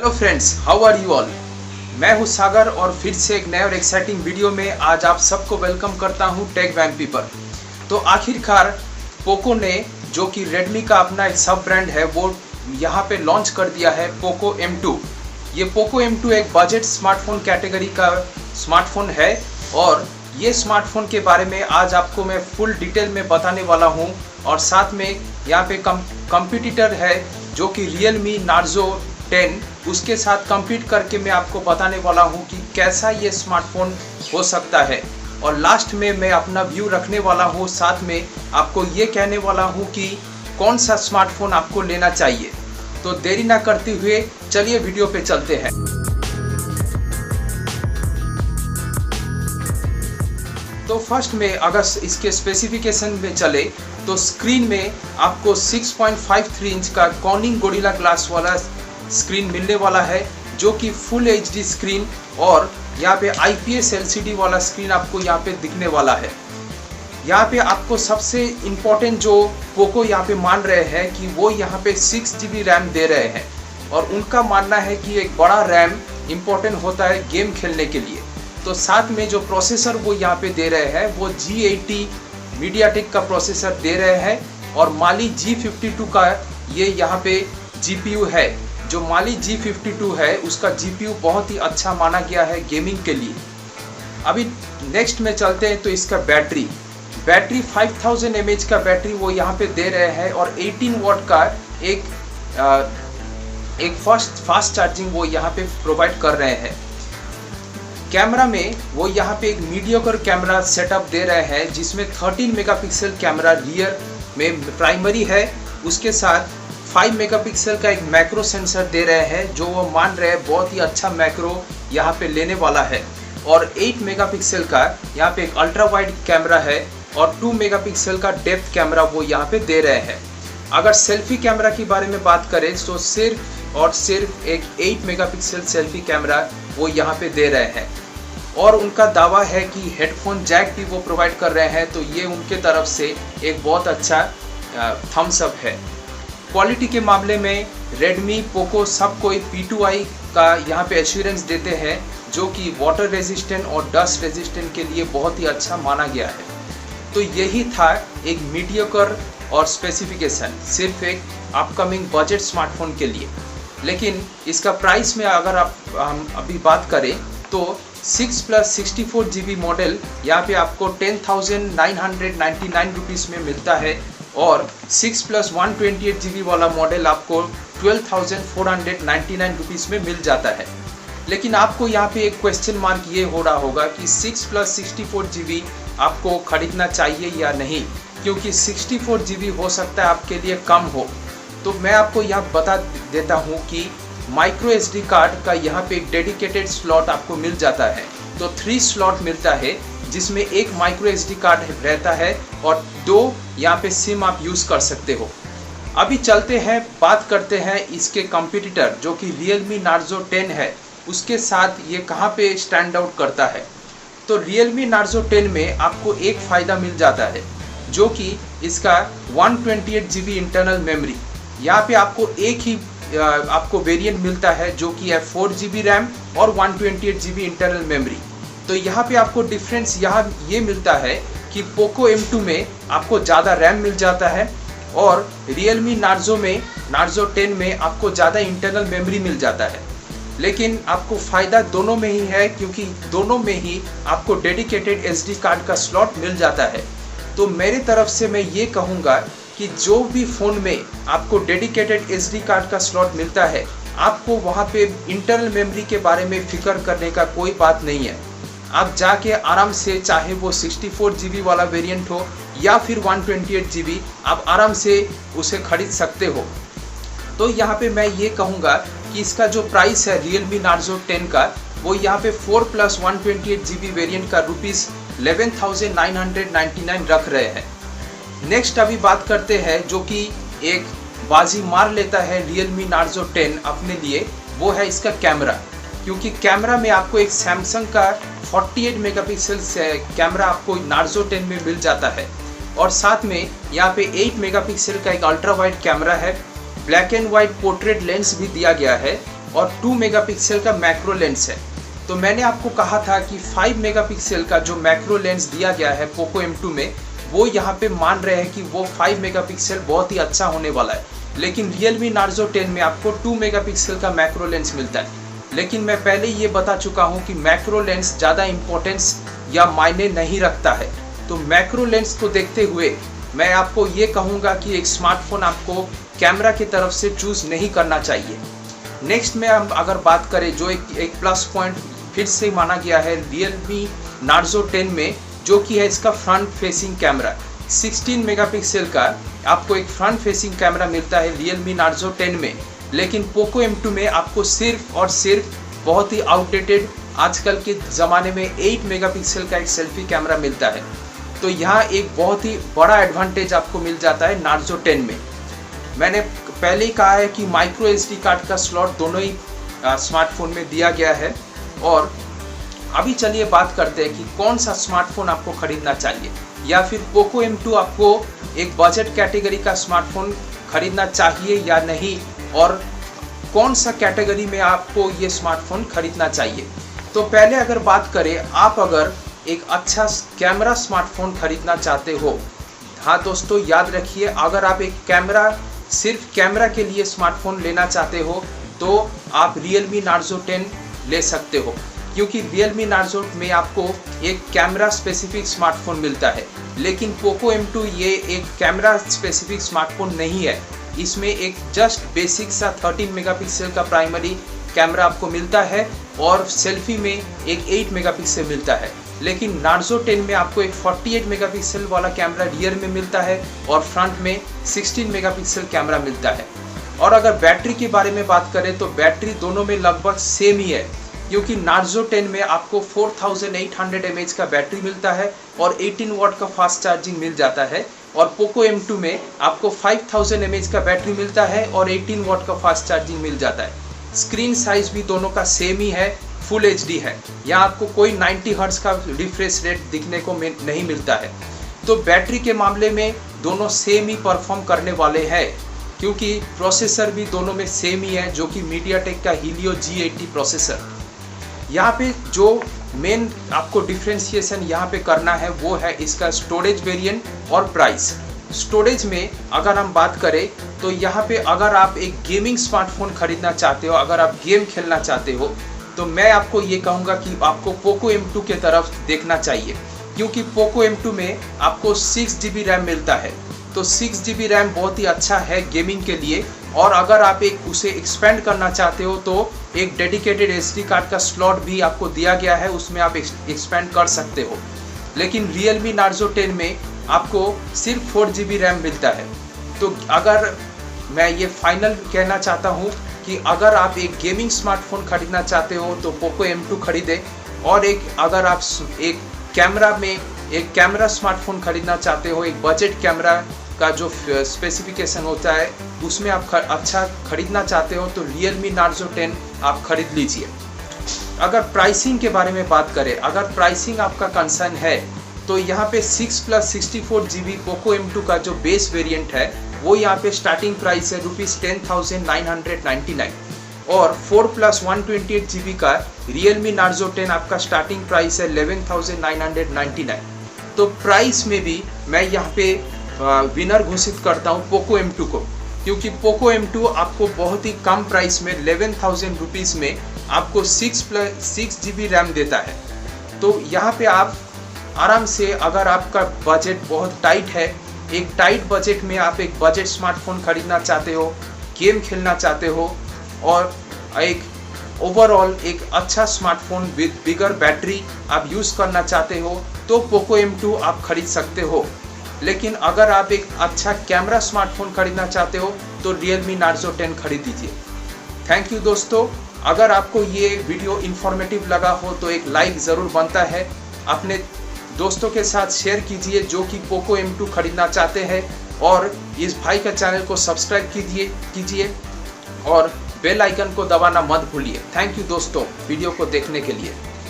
Hello friends, how are you all. मैं हूं सागर और फिर से एक नए और एक्साइटिंग वीडियो में आज आप सबको वेलकम करता हूं टेक वैम्पी पर। तो आखिरकार पोको ने, जो कि रेडमी का अपना एक सब ब्रांड है, वो यहां पे लॉन्च कर दिया है पोको M2। ये पोको M2 एक बजट स्मार्टफोन कैटेगरी का स्मार्टफोन है और ये स्मार्टफोन के बारे में आज आपको मैं फुल डिटेल में बताने वाला हूं। और साथ में यहाँ पे कंपटीटर है जो कि Realme Narzo 10, उसके साथ compete करके मैं आपको बताने वाला हूँ कि कैसा ये स्मार्टफोन हो सकता है। और लास्ट में मैं अपना व्यू रखने वाला हूँ, साथ में आपको ये कहने वाला हूँ कि कौन सा स्मार्टफोन आपको लेना चाहिए। तो देरी ना करते हुए चलिए वीडियो पे चलते हैं। तो फर्स्ट में अगर इसके स्पेसिफिकेशन में चले तो स्क्रीन में आपको 6.53 इंच का कॉर्निंग गोरिल्ला ग्लास वाला स्क्रीन मिलने वाला है, जो कि फुल HD स्क्रीन और यहाँ पे IPS LCD वाला स्क्रीन आपको यहाँ पे दिखने वाला है। यहाँ पे आपको सबसे इम्पोर्टेंट जो पोको यहाँ पे मान रहे हैं कि वो यहाँ पे 6 GB रैम दे रहे हैं और उनका मानना है कि एक बड़ा रैम इम्पोर्टेंट होता है गेम खेलने के लिए। तो साथ में जो प्रोसेसर वो यहाँ पे दे रहे हैं वो G80 मीडियाटेक का प्रोसेसर दे रहे हैं और माली G52 का ये यहाँ पे GPU है। जो माली G52 है उसका GPU बहुत ही अच्छा माना गया है गेमिंग के लिए। अभी नेक्स्ट में चलते हैं तो इसका बैटरी 5000 mAh का बैटरी वो यहाँ पे दे रहे हैं और 18 वाट का एक फास्ट चार्जिंग वो यहाँ पे प्रोवाइड कर रहे हैं। कैमरा में वो यहाँ पे एक मीडियोकर कैमरा सेटअप दे रहे हैं, जिसमें 13 मेगापिक्सल कैमरा रियर में प्राइमरी है, उसके साथ 5 मेगापिक्सल का एक मैक्रो सेंसर दे रहे हैं, जो वो मान रहे हैं बहुत ही अच्छा मैक्रो यहाँ पे लेने वाला है। और 8 मेगापिक्सल का यहाँ पे एक अल्ट्रा वाइड कैमरा है और 2 मेगापिक्सल का डेप्थ कैमरा वो यहाँ पे दे रहे हैं। अगर सेल्फी कैमरा की बारे में बात करें तो सिर्फ और सिर्फ एक 8 मेगापिक्सल सेल्फी कैमरा वो यहाँ पे दे रहे हैं। और उनका दावा है कि हेडफोन जैक भी वो प्रोवाइड कर रहे हैं, तो ये उनके तरफ से एक बहुत अच्छा थम्स अप है। क्वालिटी के मामले में रेडमी पोको सब कोई P2i का यहाँ पे एश्योरेंस देते हैं, जो कि वाटर रेजिस्टेंट और डस्ट रेजिस्टेंट के लिए बहुत ही अच्छा माना गया है। तो यही था एक मीडियोकर और स्पेसिफिकेशन सिर्फ एक अपकमिंग बजट स्मार्टफोन के लिए। लेकिन इसका प्राइस में अगर हम अभी बात करें तो 6+64 GB मॉडल यहाँ पे आपको 10,999 रुपीज़ में मिलता है और 6+128 GB वाला मॉडल आपको 12,499 रुपीज़ में मिल जाता है। लेकिन आपको यहाँ पे एक क्वेश्चन मार्क ये हो रहा होगा कि 6+64 GB आपको खरीदना चाहिए या नहीं, क्योंकि 64 GB हो सकता है आपके लिए कम हो। तो मैं आपको यहाँ बता देता हूँ कि माइक्रो SD कार्ड का यहाँ पे एक डेडिकेटेड स्लॉट आपको मिल जाता है। तो 3 स्लॉट मिलता है, जिसमें एक माइक्रो SD कार्ड रहता है और 2 यहाँ पे सिम आप यूज़ कर सकते हो। अभी चलते हैं, बात करते हैं इसके कंपटीटर जो कि Realme Narzo 10 है, उसके साथ ये कहाँ पे स्टैंड आउट करता है। तो Realme Narzo 10 में आपको एक फ़ायदा मिल जाता है, जो कि इसका 128 GB इंटरनल मेमोरी। यहाँ पे आपको एक ही आपको वेरिएंट मिलता है, जो कि है 4 GB रैम और 128 GB इंटरनल मेमोरी। तो यहाँ पे आपको डिफरेंस यहाँ ये मिलता है कि पोको M2 में आपको ज़्यादा रैम मिल जाता है और Realme Narzo 10 में आपको ज़्यादा इंटरनल मेमोरी मिल जाता है। लेकिन आपको फ़ायदा दोनों में ही है, क्योंकि दोनों में ही आपको डेडिकेटेड SD कार्ड का स्लॉट मिल जाता है। तो मेरी तरफ से मैं ये कहूँगा कि जो भी फ़ोन में आपको डेडिकेटेड SD कार्ड का स्लॉट मिलता है, आपको वहाँ पे इंटरनल मेमोरी के बारे में फ़िक्र करने का कोई बात नहीं है। आप जाके आराम से, चाहे वो 64 GB वाला वेरिएंट हो या फिर 128 GB, आप आराम से उसे खरीद सकते हो। तो यहाँ पे मैं ये कहूँगा कि इसका जो प्राइस है Realme Narzo 10 का, वो यहाँ पे 4+128 GB वेरिएंट का ₹11,999 रख रहे हैं। नेक्स्ट अभी बात करते हैं जो कि एक बाजी मार लेता है Realme Narzo 10 अपने लिए, वो है इसका कैमरा। क्योंकि कैमरा में आपको एक सैमसंग का 48 मेगापिक्सल से कैमरा आपको Narzo 10 में मिल जाता है और साथ में यहाँ पे 8 मेगापिक्सल का एक अल्ट्रा वाइड कैमरा है। Black and white portrait lens भी दिया गया है और 2 मेगापिक्सल का मैक्रो लेंस है। तो मैंने आपको कहा था कि 5 मेगापिक्सल का जो मैक्रो लेंस दिया गया है पोको M2 में, वो यहाँ पे मान रहे हैं कि वो 5 मेगापिक्सल बहुत ही अच्छा होने वाला है, लेकिन Realme Narzo 10 में आपको 2 मेगापिक्सल का मैक्रो लेंस मिलता है। लेकिन मैं पहले ये बता चुका हूँ कि मैक्रो लेंस ज़्यादा इम्पोर्टेंस या मायने नहीं रखता है। तो मैक्रो लेंस को देखते हुए मैं आपको ये कहूँगा कि एक स्मार्टफोन आपको कैमरा की तरफ से चूज़ नहीं करना चाहिए। नेक्स्ट में हम अगर बात करें जो एक प्लस पॉइंट फिर से माना गया है Realme Narzo 10 में, जो कि है इसका फ्रंट फेसिंग कैमरा। 16 मेगापिक्सल का आपको एक फ्रंट फेसिंग कैमरा मिलता है Realme Narzo 10 में, लेकिन पोको M2 में आपको सिर्फ और सिर्फ बहुत ही आउटडेटेड आजकल के ज़माने में 8 मेगापिक्सल का एक सेल्फी कैमरा मिलता है। तो यहाँ एक बहुत ही बड़ा एडवांटेज आपको मिल जाता है Narzo 10 में। मैंने पहले ही कहा है कि माइक्रो SD कार्ड का स्लॉट दोनों ही स्मार्टफोन में दिया गया है। और अभी चलिए बात करते हैं कि कौन सा स्मार्टफोन आपको खरीदना चाहिए, या फिर पोको M2 आपको एक बजट कैटेगरी का स्मार्टफोन खरीदना चाहिए या नहीं, और कौन सा कैटेगरी में आपको ये स्मार्टफोन खरीदना चाहिए। तो पहले अगर बात करें, आप अगर एक अच्छा कैमरा स्मार्टफोन खरीदना चाहते हो, हाँ दोस्तों याद रखिए, अगर आप एक सिर्फ कैमरा के लिए स्मार्टफोन लेना चाहते हो तो आप Realme Narzo 10 ले सकते हो, क्योंकि Realme Narzo में आपको एक कैमरा स्पेसिफिक स्मार्टफोन मिलता है। लेकिन पोको M2 ये एक कैमरा स्पेसिफिक स्मार्टफोन नहीं है। इसमें एक जस्ट बेसिक सा 13 मेगापिक्सल का प्राइमरी कैमरा आपको मिलता है और सेल्फी में एक 8 मेगापिक्सल मिलता है। लेकिन Narzo 10 में आपको एक 48 मेगापिक्सल वाला कैमरा रियर में मिलता है और फ्रंट में 16 मेगापिक्सल कैमरा मिलता है। और अगर बैटरी के बारे में बात करें तो बैटरी दोनों में लगभग सेम ही है, क्योंकि Narzo 10 में आपको 4800 mAh का बैटरी मिलता है और 18 वाट का फास्ट चार्जिंग मिल जाता है, और पोको M2 में आपको 5000 mAh का बैटरी मिलता है और 18 वाट का फास्ट चार्जिंग मिल जाता है। स्क्रीन साइज भी दोनों का सेम ही है, फुल HD है। यहाँ आपको कोई 90 हर्ट्ज का रिफ्रेश रेट दिखने को नहीं मिलता है। तो बैटरी के मामले में दोनों सेम ही परफॉर्म करने वाले हैं, क्योंकि प्रोसेसर भी दोनों में सेम ही है, जो कि MediaTek का Helio G80 प्रोसेसर। यहाँ पे जो मेन आपको डिफ्रेंशिएशन यहाँ पे करना है वो है इसका स्टोरेज वेरिएंट और प्राइस। स्टोरेज में अगर हम बात करें तो यहाँ पे अगर आप एक गेमिंग स्मार्टफोन खरीदना चाहते हो, अगर आप गेम खेलना चाहते हो, तो मैं आपको ये कहूँगा कि आपको पोको M2 के तरफ देखना चाहिए, क्योंकि पोको M2 में आपको 6GB रैम मिलता है। तो 6GB रैम बहुत ही अच्छा है गेमिंग के लिए, और अगर आप उसे एक्सपेंड करना चाहते हो तो एक डेडिकेटेड SD कार्ड का स्लॉट भी आपको दिया गया है, उसमें आप एक्सपेंड कर सकते हो। लेकिन Realme Narzo 10 में आपको सिर्फ 4GB रैम मिलता है। तो अगर मैं ये फाइनल कहना चाहता हूँ कि अगर आप एक गेमिंग स्मार्टफोन खरीदना चाहते हो तो पोको M2 खरीदें, और अगर आप एक कैमरा स्मार्टफोन खरीदना चाहते हो, एक बजट कैमरा का जो स्पेसिफिकेशन होता है उसमें आप अच्छा खरीदना चाहते हो, तो Realme Narzo 10 आप खरीद लीजिए। अगर प्राइसिंग के बारे में बात करें, अगर प्राइसिंग आपका कंसर्न है तो यहाँ पे 6+64GB पोको M2 का जो बेस वेरिएंट है वो यहाँ पे स्टार्टिंग प्राइस है ₹10,999, और 4+128GB का Realme Narzo 10 आपका स्टार्टिंग प्राइस है 11,999। तो प्राइस में भी मैं यहाँ पे विनर घोषित करता हूँ पोको M2 को, क्योंकि पोको M2 आपको बहुत ही कम प्राइस में 11,000 रुपीज़ में आपको 6GB रैम देता है। तो यहाँ पे आप आराम से, अगर आपका बजट बहुत टाइट है, एक टाइट बजट में आप एक बजट स्मार्टफोन खरीदना चाहते हो, गेम खेलना चाहते हो, और एक ओवरऑल एक अच्छा स्मार्टफोन विद बिगर बैटरी आप यूज़ करना चाहते हो, तो पोको M2 आप खरीद सकते हो। लेकिन अगर आप एक अच्छा कैमरा स्मार्टफोन खरीदना चाहते हो तो Realme Narzo 10 खरीद लीजिए। थैंक यू दोस्तों। अगर आपको ये वीडियो इन्फॉर्मेटिव लगा हो तो एक लाइक ज़रूर बनता है। अपने दोस्तों के साथ शेयर कीजिए जो कि पोको M2 खरीदना चाहते हैं, और इस भाई का चैनल को सब्सक्राइब कीजिए और बेल आइकन को दबाना मत भूलिए। थैंक यू दोस्तों वीडियो को देखने के लिए।